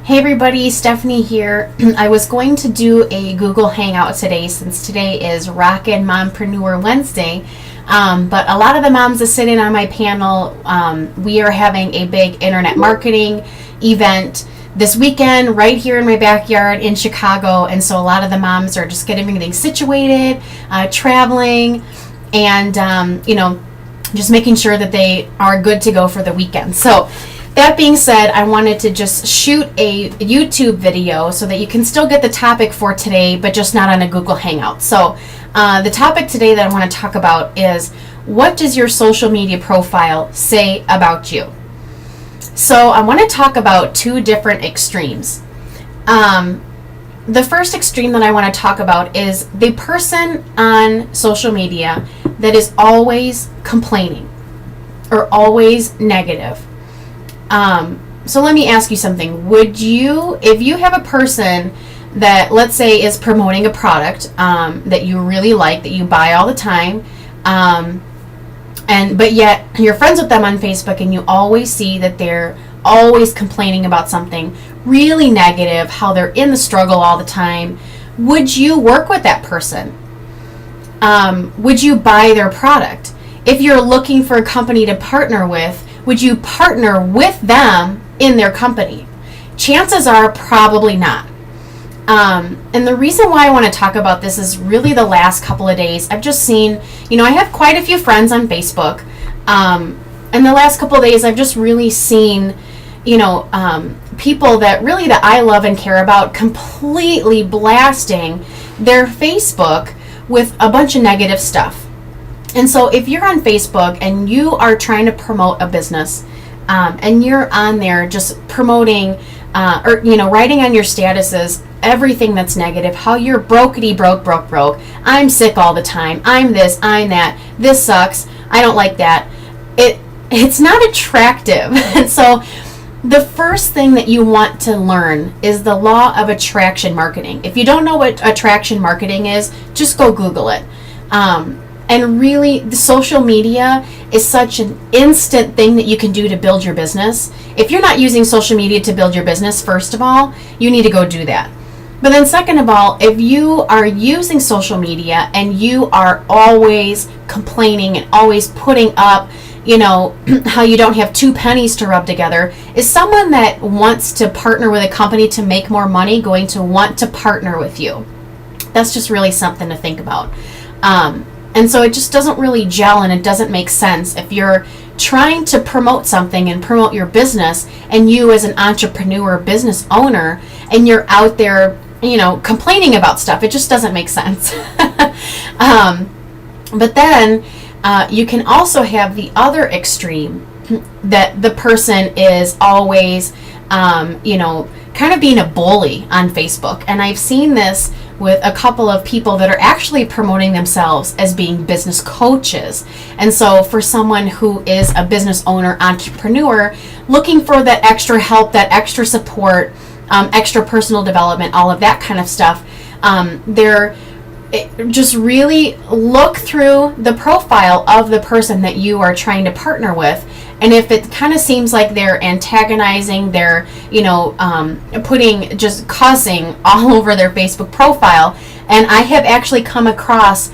Hey everybody, Stephanie here. I was going to do a Google Hangout today since today is Rockin' Mompreneur Wednesday. But a lot of the moms that sit in on my panel, we are having a big internet marketing event this weekend right here in my backyard in Chicago. And so a lot of the moms are just getting everything situated, traveling, and just making sure that they are good to go for the weekend. So that being said, I wanted to just shoot a YouTube video so that you can still get the topic for today, but just not on a Google Hangout. So the topic today that I want to talk about is, what does your social media profile say about you? So I want to talk about two different extremes. The first extreme that I want to talk about is the person on social media that is always complaining or always negative. So let me ask you something. Would you, if you have a person that, let's say, is promoting a product that you really like, that you buy all the time, but yet you're friends with them on Facebook and you always see that they're always complaining about something really negative, how they're in the struggle all the time, would you work with that person? Would you buy their product? If you're looking for a company to partner with, would you partner with them in their company? Chances are probably not. And the reason why I want to talk about this is really the last couple of days. I've just seen, I have quite a few friends on Facebook. And the last couple of days, I've just really seen, people that I love and care about completely blasting their Facebook with a bunch of negative stuff. And so if you're on Facebook and you are trying to promote a business, and you're on there just promoting, or writing on your statuses everything that's negative, how you're brokety broke, I'm sick all the time, I'm this, I'm that, this sucks, I don't like that, it's not attractive. And so the first thing that you want to learn is the law of attraction marketing. If you don't know what attraction marketing is, just go Google it. And really, the social media is such an instant thing that you can do to build your business. If you're not using social media to build your business, first of all, you need to go do that. But then second of all, if you are using social media and you are always complaining and always putting up, how you don't have two pennies to rub together, is someone that wants to partner with a company to make more money going to want to partner with you? That's just really something to think about. And so it just doesn't really gel, and it doesn't make sense if you're trying to promote something and promote your business, and you as an entrepreneur, business owner, and you're out there, complaining about stuff. It just doesn't make sense. But then you can also have the other extreme, that the person is always, kind of being a bully on Facebook. And I've seen this with a couple of people that are actually promoting themselves as being business coaches. And so for someone who is a business owner, entrepreneur, looking for that extra help, that extra support, extra personal development, all of that kind of stuff, just really look through the profile of the person that you are trying to partner with. And if it kind of seems like they're antagonizing, they're, cussing all over their Facebook profile. And I have actually come across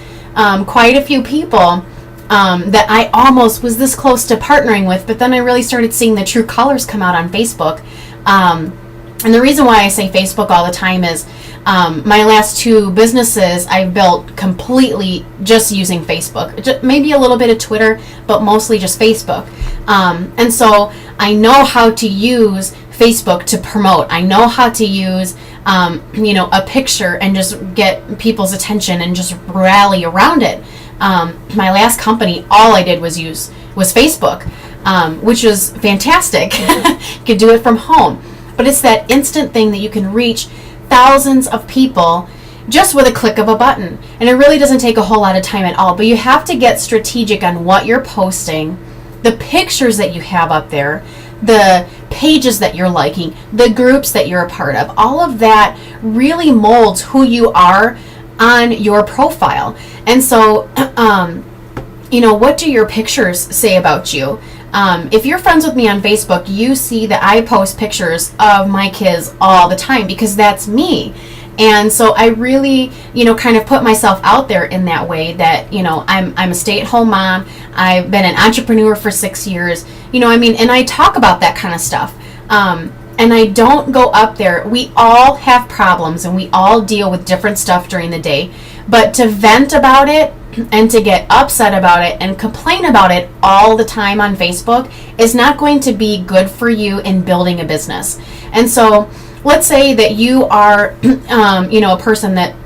quite a few people that I almost was this close to partnering with, but then I really started seeing the true colors come out on Facebook. And the reason why I say Facebook all the time is my last two businesses I've built completely just using Facebook. Maybe a little bit of Twitter, but mostly just Facebook. And so I know how to use Facebook to promote. I know how to use, a picture and just get people's attention and just rally around it. My last company, all I did was Facebook, which was fantastic. You could do it from home. But it's that instant thing that you can reach thousands of people just with a click of a button. And it really doesn't take a whole lot of time at all. But you have to get strategic on what you're posting, the pictures that you have up there, the pages that you're liking, the groups that you're a part of. All of that really molds who you are on your profile. And so, what do your pictures say about you? If you're friends with me on Facebook, you see that I post pictures of my kids all the time because that's me. And so I really, kind of put myself out there in that way that, I'm a stay-at-home mom. I've been an entrepreneur for 6 years, and I talk about that kind of stuff. And I don't go up there. We all have problems and we all deal with different stuff during the day. But to vent about it and to get upset about it and complain about it all the time on Facebook is not going to be good for you in building a business. And so let's say that you are, a person that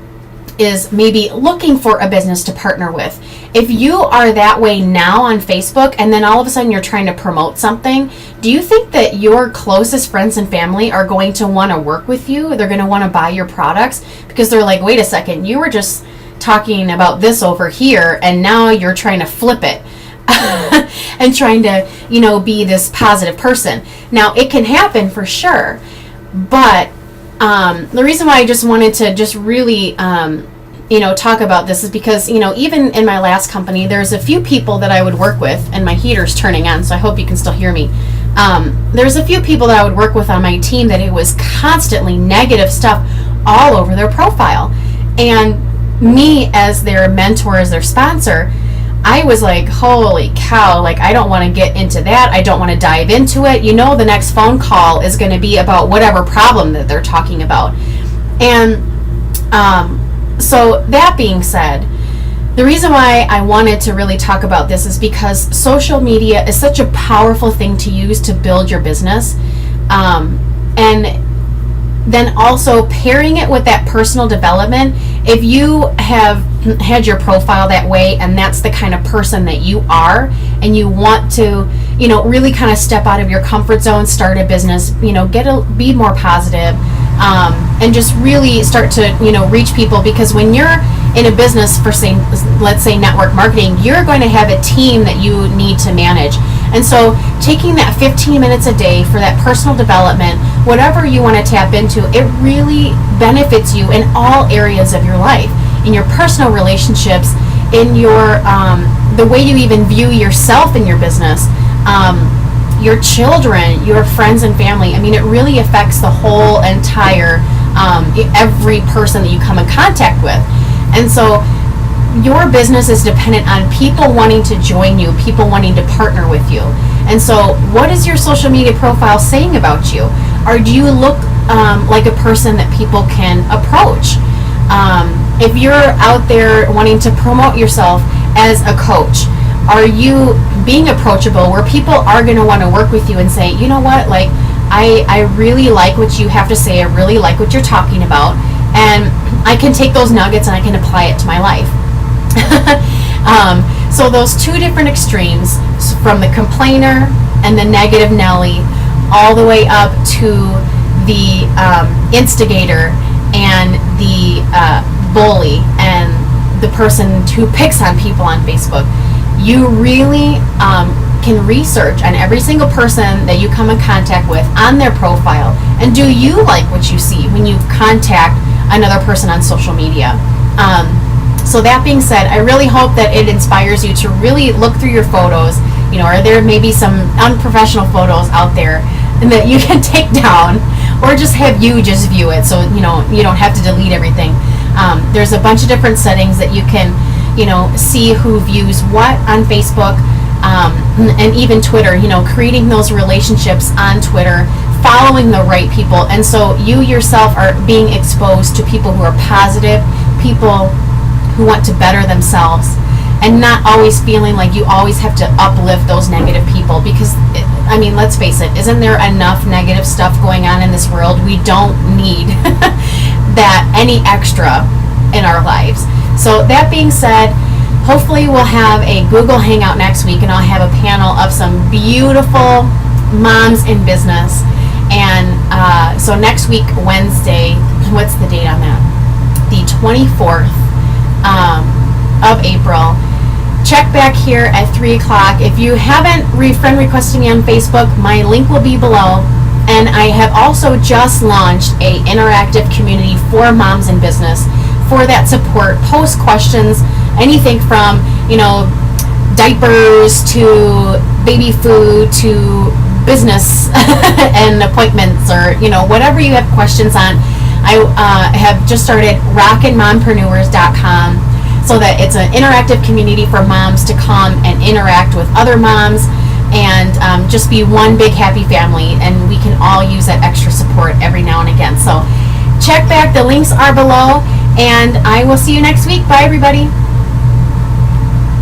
is maybe looking for a business to partner with. If you are that way now on Facebook and then all of a sudden you're trying to promote something, do you think that your closest friends and family are going to want to work with you? They're going to want to buy your products because they're like, wait a second, you were just talking about this over here and now you're trying to flip it and trying to, be this positive person. Now, it can happen for sure, but the reason why I just wanted to just really, talk about this is because, even in my last company, there's a few people that I would work with, and my heater's turning on, so I hope you can still hear me. There's a few people that I would work with on my team that it was constantly negative stuff all over their profile. And me as their mentor, as their sponsor, I was like, holy cow, like I don't want to get into that. I don't want to dive into it. The next phone call is going to be about whatever problem that they're talking about. And so that being said, the reason why I wanted to really talk about this is because social media is such a powerful thing to use to build your business. And then also pairing it with that personal development. If you have had your profile that way and that's the kind of person that you are and you want to, really kind of step out of your comfort zone, start a business, be more positive, and just really start to, reach people, because when you're in a business for let's say network marketing, you're going to have a team that you need to manage. And so taking that 15 minutes a day for that personal development, whatever you want to tap into, it really benefits you in all areas of your life, in your personal relationships, in your the way you even view yourself in your business, your children, your friends and family. It really affects the whole entire, every person that you come in contact with. And so your business is dependent on people wanting to join you, people wanting to partner with you. And so what is your social media profile saying about you? Or do you look like a person that people can approach? If you're out there wanting to promote yourself as a coach, are you being approachable where people are going to want to work with you and say, you know what, like, I really like what you have to say. I really like what you're talking about. And I can take those nuggets and I can apply it to my life. So those two different extremes, from the complainer and the negative Nelly, all the way up to the instigator and the bully and the person who picks on people on Facebook, you really can research on every single person that you come in contact with on their profile. And do you like what you see when you contact another person on social media? So that being said, I really hope that it inspires you to really look through your photos. Are there maybe some unprofessional photos out there that you can take down, or just have you just view it so you don't have to delete everything. There's a bunch of different settings that you can see who views what on Facebook, and even Twitter. Creating those relationships on Twitter, following the right people, and so you yourself are being exposed to people who are positive, people who want to better themselves, and not always feeling like you always have to uplift those negative people, because let's face it, isn't there enough negative stuff going on in this world? We don't need that any extra in our lives. So that being said, hopefully we'll have a Google Hangout next week, and I'll have a panel of some beautiful moms in business. And so next week, Wednesday, what's the date on that? The 24th of April. Check back here at 3 o'clock. If you haven't friend requested me on Facebook, my link will be below. And I have also just launched a interactive community for moms in business for that support. Post questions, anything from, diapers to baby food to business and appointments, or whatever you have questions on. I have just started rockinmompreneurs.com, so that it's an interactive community for moms to come and interact with other moms and just be one big happy family, and we can all use that extra support every now and again. So check back, the links are below, and I will see you next week. Bye everybody.